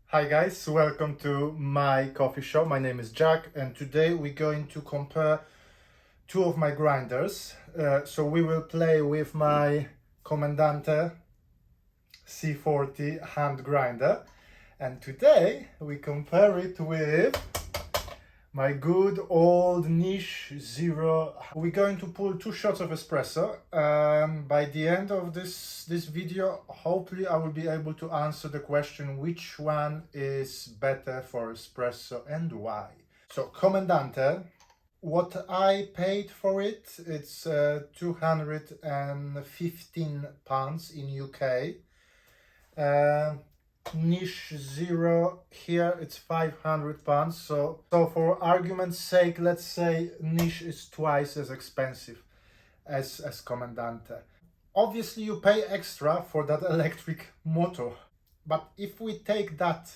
Hi guys, welcome to my coffee shop. My name is Jack and today we're going to compare two of my grinders. So we will play with my Comandante C40 hand grinder, and today we compare it with my good old niche zero. We're going to pull 2 shots of espresso. By the end of this video, hopefully I will be able to answer the question which one is better for espresso and why. So Comandante, what I paid for it, it's 215 pounds in UK. Niche zero here, it's 500 pounds. So for argument's sake, let's say niche is twice as expensive as Comandante. Obviously you pay extra for that electric motor, but if we take that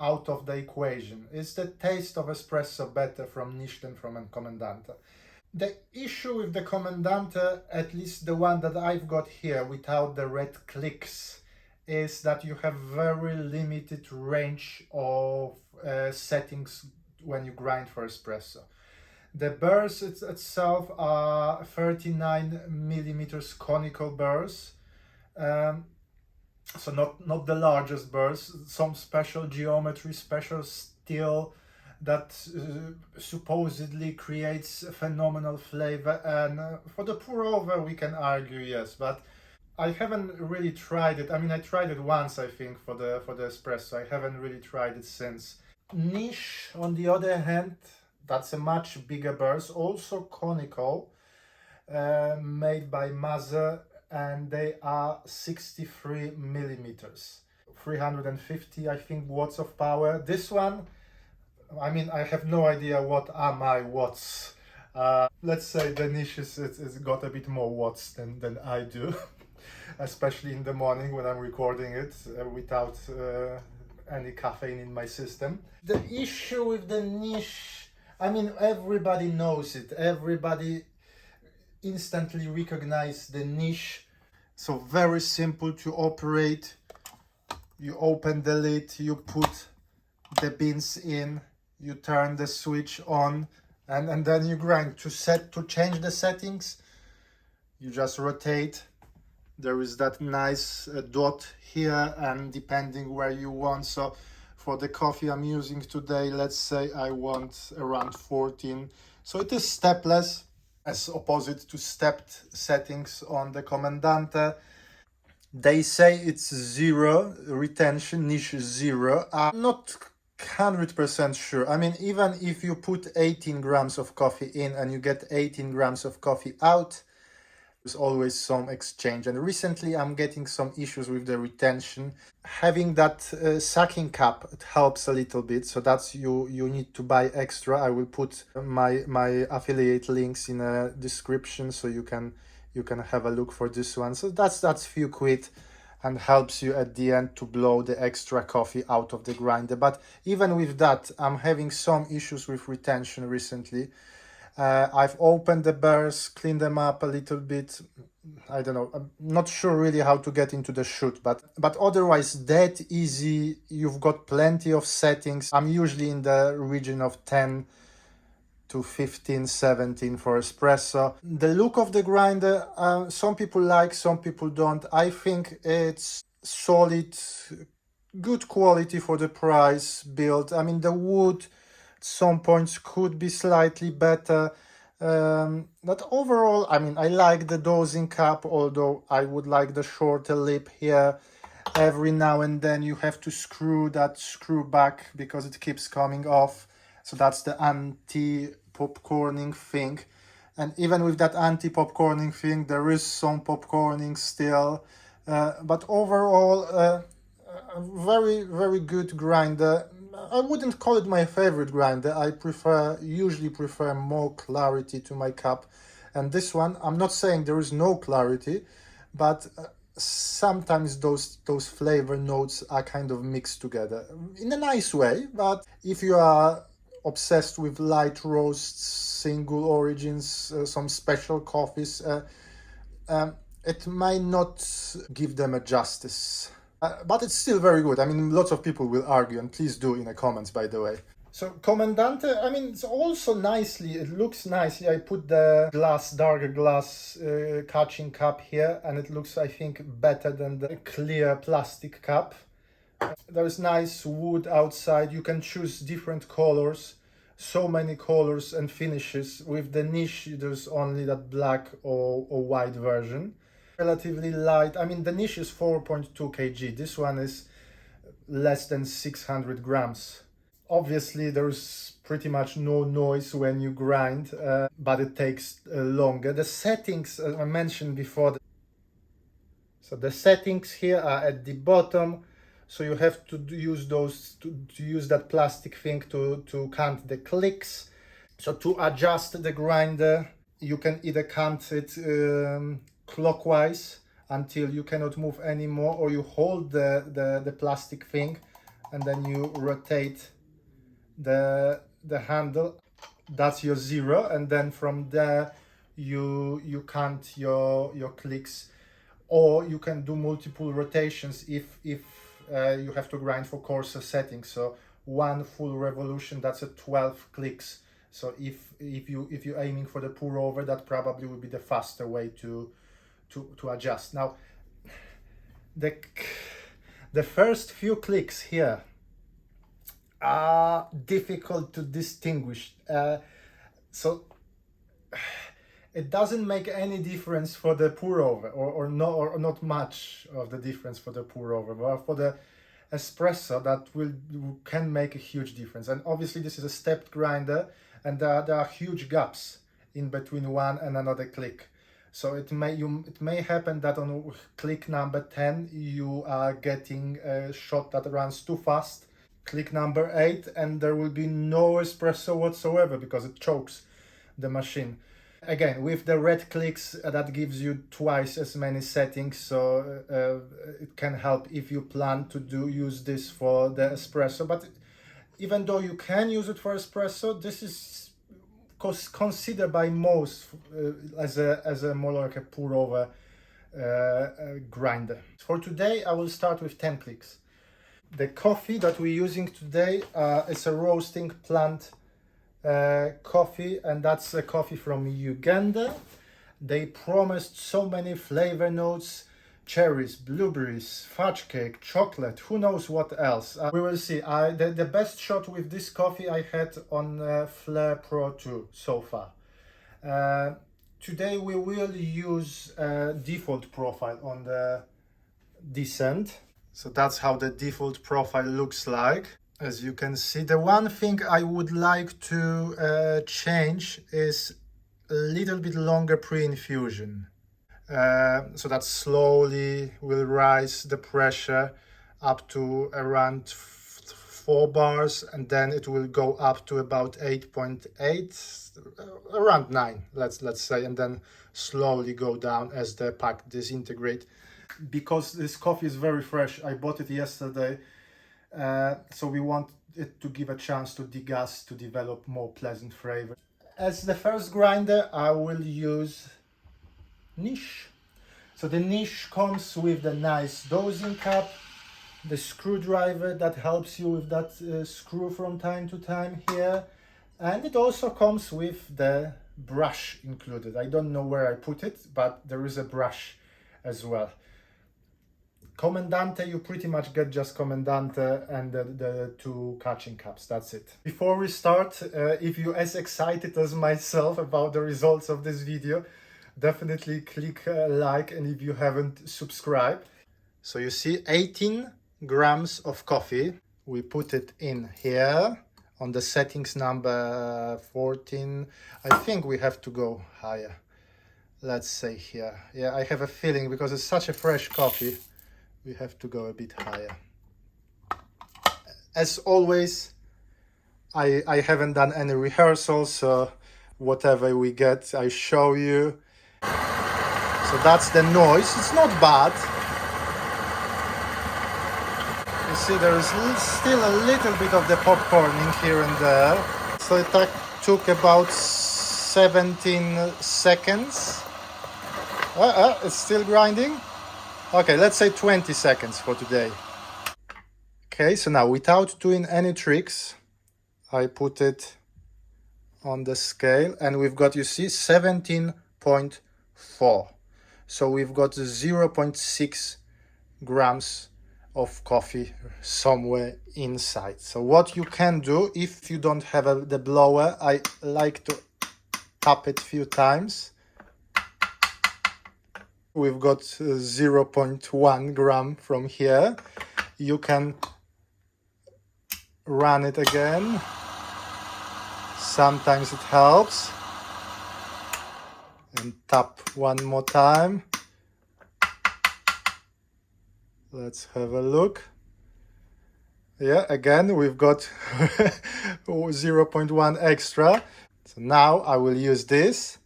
out of the equation, is the taste of espresso better from niche than from Comandante? The issue with the Comandante, at least the one that I've got here without the red clicks, is that you have very limited range of settings when you grind for espresso. The burrs itself are 39 millimeters conical burrs, so not the largest burrs. Some special geometry, special steel that supposedly creates a phenomenal flavor, and for the pour over we can argue yes, but I haven't really tried it. I mean, I tried it once, I think, for the espresso. I haven't really tried it since. Niche, on the other hand, that's a much bigger burst, also conical, made by Maze, and they are 63 millimeters, 350, I think, watts of power. This one, I mean, I have no idea what are my watts. Let's say the niche it's got a bit more watts than I do. Especially in the morning when I'm recording it without any caffeine in my system. The issue with the niche, I mean, everybody knows it. Everybody instantly recognizes the niche. So very simple to operate. You open the lid, you put the beans in, you turn the switch on, and then you grind. To change the settings, you just rotate. There is that nice dot here, and depending where you want. So for the coffee I'm using today, let's say I want around 14. So it is stepless as opposite to stepped settings on the Comandante. They say it's zero retention, niche zero. I'm not 100% sure. I mean, even if you put 18 grams of coffee in and you get 18 grams of coffee out, there's always some exchange, and recently I'm getting some issues with the retention. Having that sucking cap, it helps a little bit, so that's you need to buy extra. I will put my affiliate links in a description so you can have a look for this one. So that's few quid and helps you at the end to blow the extra coffee out of the grinder. But even with that, I'm having some issues with retention recently. I've opened the burrs, cleaned them up a little bit. I don't know, I'm not sure really how to get into the shoot, but otherwise that easy. You've got plenty of settings. I'm usually in the region of 10 to 15, 17 for espresso. The look of the grinder, some people like, some people don't. I think it's solid, good quality for the price built. I mean, the wood some points could be slightly better, but overall, I mean, I like the dosing cup, although I would like the shorter lip here. Every now and then you have to screw that screw back because it keeps coming off. So that's the anti-popcorning thing. And even with that anti-popcorning thing, there is some popcorning still. But overall, a very, very good grinder. I wouldn't call it my favorite grinder. I usually prefer more clarity to my cup. And this one, I'm not saying there is no clarity, but sometimes those flavor notes are kind of mixed together in a nice way. But if you are obsessed with light roasts, single origins, some special coffees, it might not give them a justice. But it's still very good. I mean, lots of people will argue, and please do in the comments, by the way. So Comandante, I mean, it's also nicely, it looks nicely. I put the glass, darker glass catching cup here, and it looks, I think, better than the clear plastic cup. There's nice wood outside. You can choose different colors, so many colors and finishes. With the niche, there's only that black or white version. Relatively light. I mean, the niche is 4.2 kg. This one is less than 600 grams. Obviously, there's pretty much no noise when you grind, but it takes longer. The settings, as I mentioned before, so the settings here are at the bottom. So you have to use those to use that plastic thing to count the clicks. So to adjust the grinder, you can either count it clockwise until you cannot move anymore, or you hold the plastic thing and then you rotate the handle. That's your 0, and then from there you count your clicks, or you can do multiple rotations if you have to grind for coarser settings. So one full revolution, that's a 12 clicks. So if you're aiming for the pour over, that probably would be the faster way to adjust. Now the first few clicks here are difficult to distinguish. So it doesn't make any difference for the pour over, or not much of the difference for the pour over, but for the espresso that can make a huge difference. And obviously this is a stepped grinder, and there are huge gaps in between one and another click. So it may happen that on click number 10 you are getting a shot that runs too fast. Click number 8 and there will be no espresso whatsoever because it chokes the machine. Again, with the red clicks, that gives you twice as many settings, so it can help if you plan to use this for the espresso. But even though you can use it for espresso, this is considered by most as a more like a pour over grinder. For today, I will start with 10 clicks. The coffee that we're using today is a roasting plant coffee, and that's a coffee from Uganda. They promised so many flavor notes: cherries, blueberries, fudge cake, chocolate, who knows what else. We will see. The best shot with this coffee I had on Flare Pro 2 so far. Today we will use default profile on the descent. So that's how the default profile looks like. As you can see, the one thing I would like to change is a little bit longer pre-infusion. So that slowly will rise the pressure up to around 4 bars, and then it will go up to about 8.8, around 9, let's say, and then slowly go down as the pack disintegrate. Because this coffee is very fresh, I bought it yesterday, so we want it to give a chance to degas, to develop more pleasant flavor. As the first grinder, I will use niche. So the niche comes with the nice dosing cup, the screwdriver that helps you with that screw from time to time here, and it also comes with the brush included. I don't know where I put it, but there is a brush as well. Commandante, you pretty much get just Commandante and the 2 catching cups, that's it. Before we start, if you're as excited as myself about the results of this video, definitely click like, and if you haven't, subscribe. So you see 18 grams of coffee. We put it in here on the settings number 14. I think we have to go higher. Let's say here. Yeah, I have a feeling because it's such a fresh coffee, we have to go a bit higher. As always, I haven't done any rehearsals, so whatever we get, I show you. So that's the noise. It's not bad. You see, there is still a little bit of the popcorning here and there. So it took about 17 seconds. It's still grinding. Okay, let's say 20 seconds for today. Okay, so now without doing any tricks, I put it on the scale and we've got, you see, 17.4. So we've got 0.6 grams of coffee somewhere inside. So what you can do, if you don't have the blower, I like to tap it a few times. We've got 0.1 gram from here. You can run it again. Sometimes it helps. And tap one more time. Let's have a look. Yeah, again, we've got 0.1 extra. So now I will use this.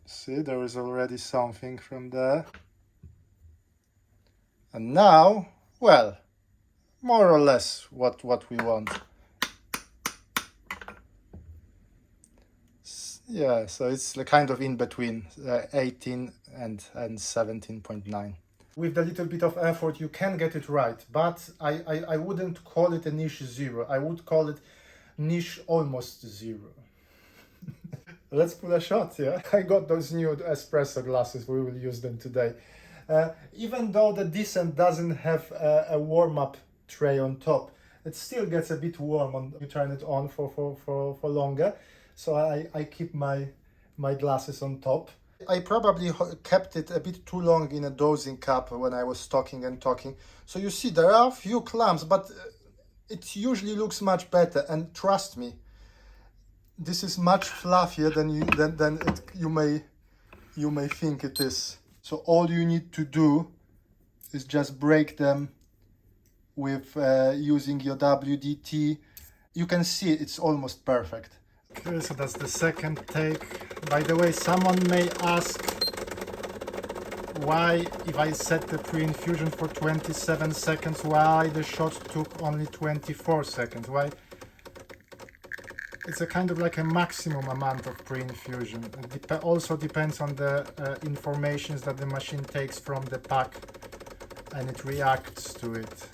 See, there is already something from there. And now, well, more or less what we want. Yeah, so it's kind of in between 18 and 17.9. With a little bit of effort, you can get it right, but I wouldn't call it a niche zero. I would call it niche almost zero. Let's pull a shot, yeah? I got those new espresso glasses. We will use them today. Even though the Descent doesn't have a warm-up tray on top, it still gets a bit warm when you turn it on for longer. So I keep my glasses on top. I probably kept it a bit too long in a dosing cup when I was talking and talking. So you see, there are a few clumps, but it usually looks much better. And trust me, this is much fluffier than you may think it is. So all you need to do is just break them with using your WDT. You can see it's almost perfect. Okay, so that's the second take. By the way, someone may ask why, if I set the pre-infusion for 27 seconds, why the shot took only 24 seconds? Why? It's a kind of like a maximum amount of pre-infusion. It also depends on the information that the machine takes from the pack and it reacts to it.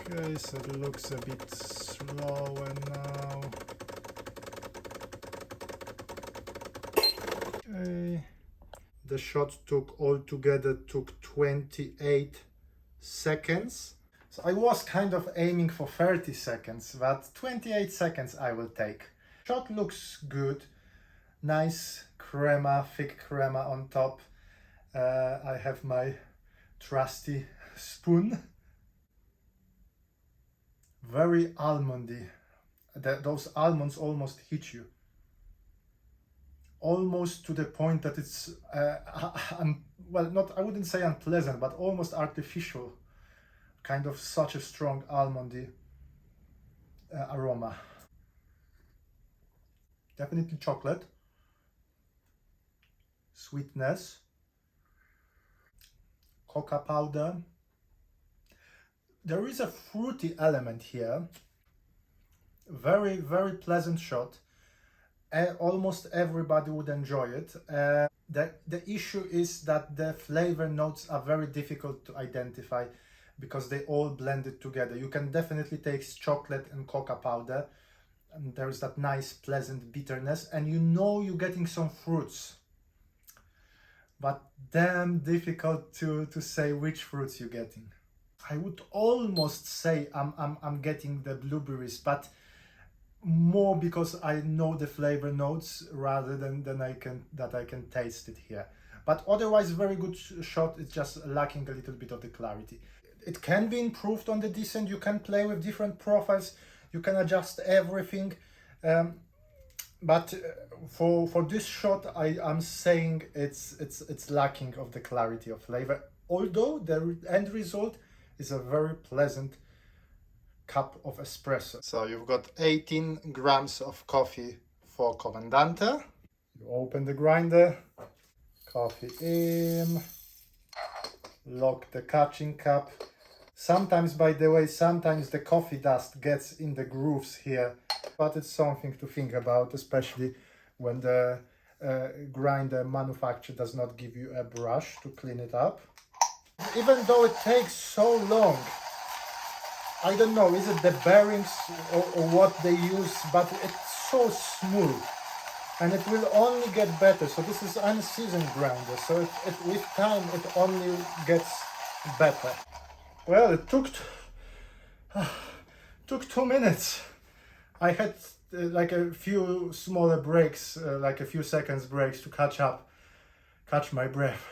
Okay, so it looks a bit slower now. Okay. The shot altogether took 28 seconds. So I was kind of aiming for 30 seconds, but 28 seconds I will take. Shot looks good. Nice crema, thick crema on top. I have my trusty spoon. Very almondy. Those almonds almost hit you. Almost to the point that it's, well, I wouldn't say unpleasant, but almost artificial. Kind of such a strong almondy aroma. Definitely chocolate. Sweetness. Cocoa powder. There is a fruity element here. Very, very pleasant shot. Almost everybody would enjoy it. The issue is that the flavor notes are very difficult to identify because they all blended together. You can definitely taste chocolate and cocoa powder, and there's that nice pleasant bitterness, and you know you're getting some fruits, but damn difficult to say which fruits you're getting. I would almost say I'm getting the blueberries, but more because I know the flavor notes rather than I can taste it here. But otherwise, very good shot. It's just lacking a little bit of the clarity. It can be improved on the Descent. You can play with different profiles. You can adjust everything. But for this shot, I'm saying it's lacking of the clarity of flavor. Although the end result is a very pleasant cup of espresso. So you've got 18 grams of coffee for Comandante. You open the grinder, coffee in, lock the catching cup. Sometimes, by the way, sometimes the coffee dust gets in the grooves here, but it's something to think about, especially when the grinder manufacturer does not give you a brush to clean it up. Even though it takes so long, I don't know, is it the bearings or what they use, but it's so smooth and it will only get better. So this is unseasoned grinder, so with time it only gets better. Well, it took 2 minutes. I had like a few smaller breaks, like a few seconds breaks to catch my breath.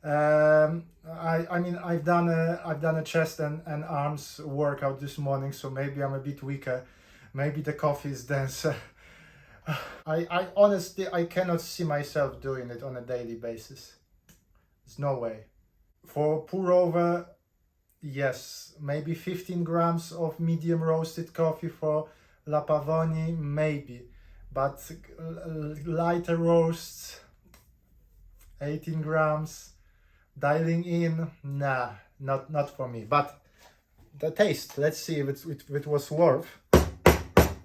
I mean, I've done a chest and arms workout this morning, so maybe I'm a bit weaker. Maybe the coffee is denser. I honestly, I cannot see myself doing it on a daily basis. There's no way. For pour over, yes, maybe 15 grams of medium roasted coffee for La Pavoni, maybe, but lighter roasts, 18 grams, dialing in, nah, not for me. But the taste, let's see if it was worth.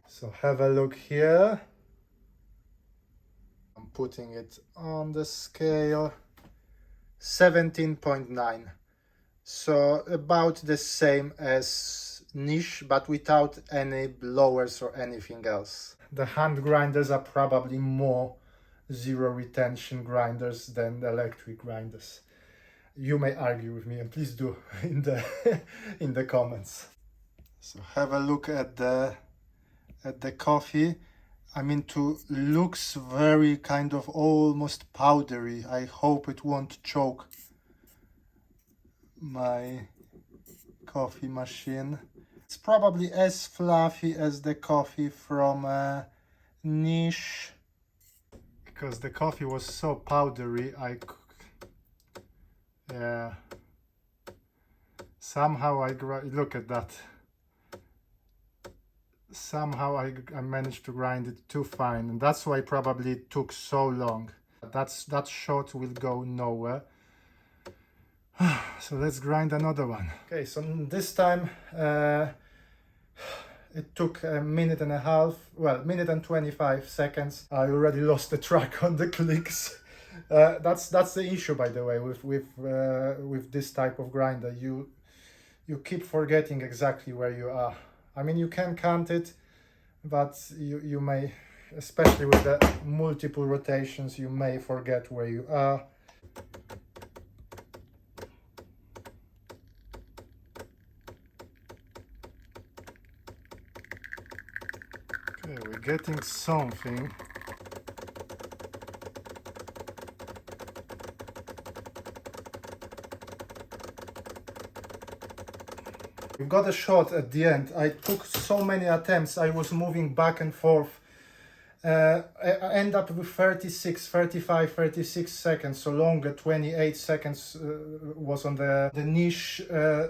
So have a look here. I'm putting it on the scale, 17.9. So about the same as niche, but without any blowers or anything else. The hand grinders are probably more zero retention grinders than the electric grinders. You may argue with me, and please do in the comments. So have a look at the coffee. I mean, looks very kind of almost powdery. I hope it won't choke my coffee machine. It's probably as fluffy as the coffee from Niche. Because the coffee was so powdery, yeah. Somehow look at that. Somehow I managed to grind it too fine, and that's why probably it took so long. That shot will go nowhere. So let's grind another one. Okay, so this time it took a minute and a half, well, minute and 25 seconds. I already lost the track on the clicks. That's the issue, by the way, with this type of grinder. You keep forgetting exactly where you are. I mean, you can count it, but you may, especially with the multiple rotations, you may forget where you are. Okay, we're getting something. We got a shot at the end. I took so many attempts. I was moving back and forth. I end up with 36, 35, 36 seconds. So longer, 28 seconds was on the niche.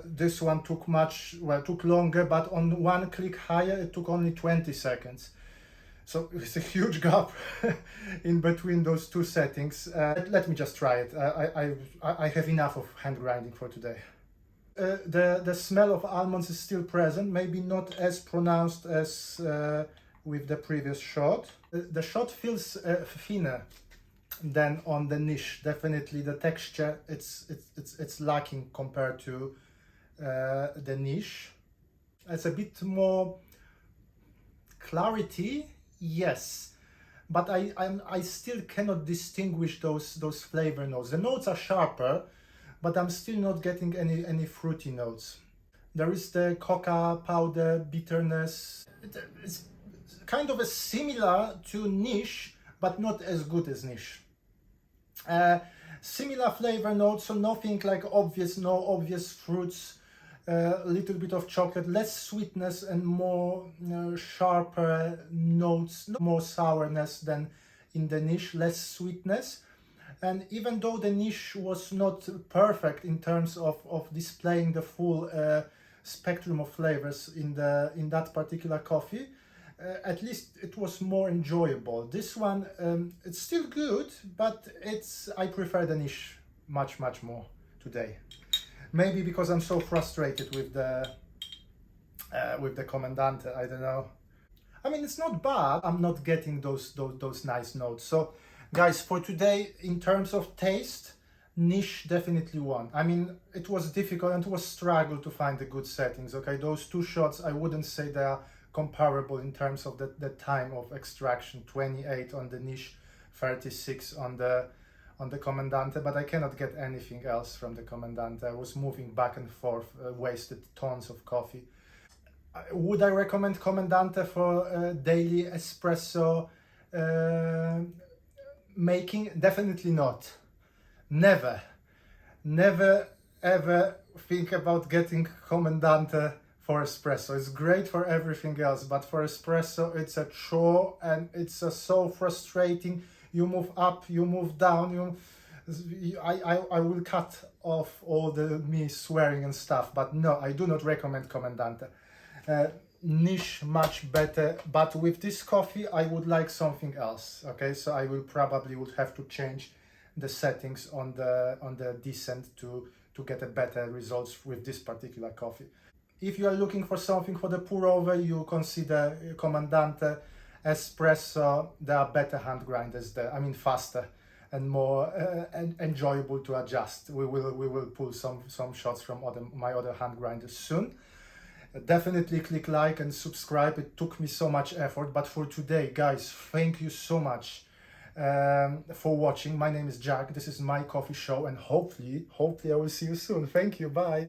This one took took longer, but on one click higher, it took only 20 seconds. So it's a huge gap in between those two settings. Let me just try it. I have enough of hand grinding for today. The smell of almonds is still present, maybe not as pronounced as with the previous shot. The shot feels thinner than on the niche. Definitely the texture it's lacking compared to the niche. It's a bit more clarity, yes, but I still cannot distinguish those flavor notes. The notes are sharper, but I'm still not getting any fruity notes. There is the coca powder bitterness. It's kind of similar to niche, but not as good as niche. Similar flavor notes, so nothing like no obvious fruits. A little bit of chocolate, less sweetness and more sharper notes, more sourness than in the niche, less sweetness. And even though the niche was not perfect in terms of displaying the full spectrum of flavors in that particular coffee, at least it was more enjoyable. This one, it's still good, but I prefer the niche much more today. Maybe because I'm so frustrated with the Comandante, I don't know. I mean, it's not bad. I'm not getting those nice notes. So Guys, for today, in terms of taste, niche definitely won. I mean, it was difficult and it was struggle to find the good settings, okay? Those two shots, I wouldn't say they are comparable in terms of the time of extraction, 28 on the niche, 36 on the Comandante, but I cannot get anything else from the Comandante. I was moving back and forth, wasted tons of coffee. Would I recommend Comandante for daily espresso making? Definitely not. Never ever think about getting Comandante for espresso. It's great for everything else, but for espresso it's a chore and it's so frustrating. You move up, you move down, I will cut off all the me swearing and stuff, but no, I do not recommend Comandante. Niche much better, but with this coffee I would like something else, okay? So I will probably would have to change the settings on the descent to get a better results with this particular coffee. If you are looking for something for the pour over, you consider Comandante, Espresso. There are better hand grinders there, I mean faster and more enjoyable to adjust. We will pull some shots from my other hand grinders soon. Definitely click like and subscribe. It took me so much effort, but for today, guys, thank you so much for watching. My name is Jack. This is my coffee show, and hopefully I will see you soon. Thank you. Bye.